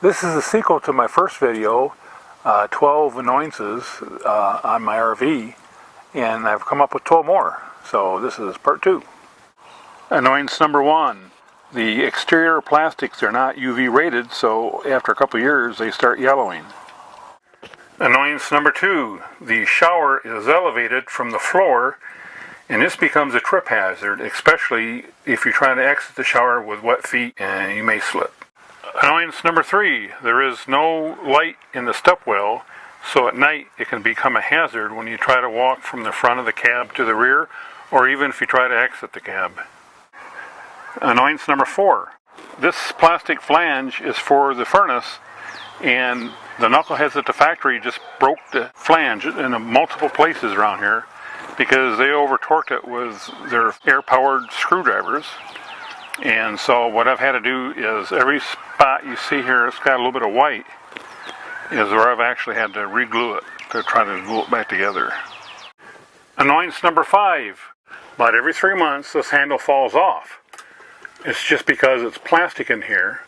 This is a sequel to my first video, 12 annoyances on my RV, and I've come up with 12 more. So this is part 2. Annoyance number 1. The exterior plastics are not UV rated, so after a couple of years they start yellowing. Annoyance number 2. The shower is elevated from the floor, and this becomes a trip hazard, especially if you're trying to exit the shower with wet feet and you may slip. Annoyance number 3. There is no light in the stepwell, so at night it can become a hazard when you try to walk from the front of the cab to the rear, or even if you try to exit the cab. Annoyance number 4. This plastic flange is for the furnace, and the knuckleheads at the factory just broke the flange in multiple places around here because they over-torqued it with their air-powered screwdrivers. And so what I've had to do is every spot you see here it's got a little bit of white is where I've actually had to re-glue it to try to glue it back together. Annoyance number 5. About every 3 months this handle falls off. It's just because it's plastic in here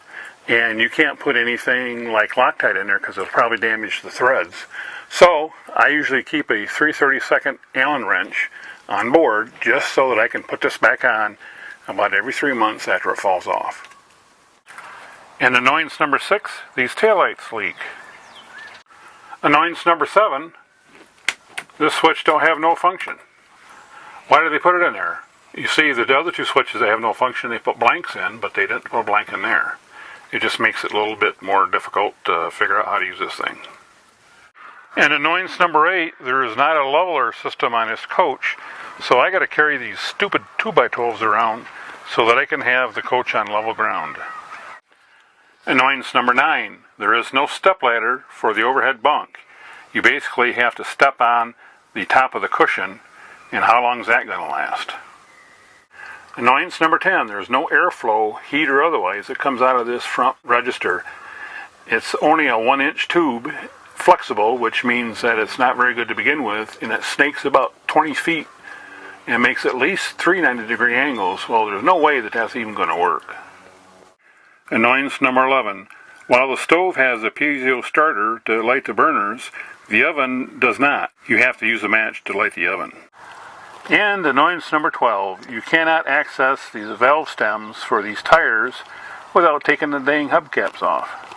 and you can't put anything like Loctite in there because it'll probably damage the threads. So I usually keep a 3/32 Allen wrench on board just so that I can put this back on about every 3 months after it falls off. And annoyance number 6, these taillights leak. Annoyance number 7, this switch don't have no function. Why did they put it in there? You see the other 2 switches that have no function, they put blanks in, but they didn't put a blank in there. It just makes it a little bit more difficult to figure out how to use this thing. And annoyance number 8, there is not a leveler system on this coach, so I got to carry these stupid 2x12s around so that I can have the coach on level ground. Annoyance number 9, there is no stepladder for the overhead bunk. You basically have to step on the top of the cushion, and how long is that going to last? Annoyance number 10, there is no airflow, heat or otherwise, that comes out of this front register. It's only a 1-inch tube, flexible, which means that it's not very good to begin with, and it snakes about 20 feet and makes at least 3 90-degree angles. Well, there's no way that that's even going to work. Annoyance number 11. While the stove has a piezo starter to light the burners, the oven does not. You have to use a match to light the oven. And annoyance number 12. You cannot access these valve stems for these tires without taking the dang hubcaps off.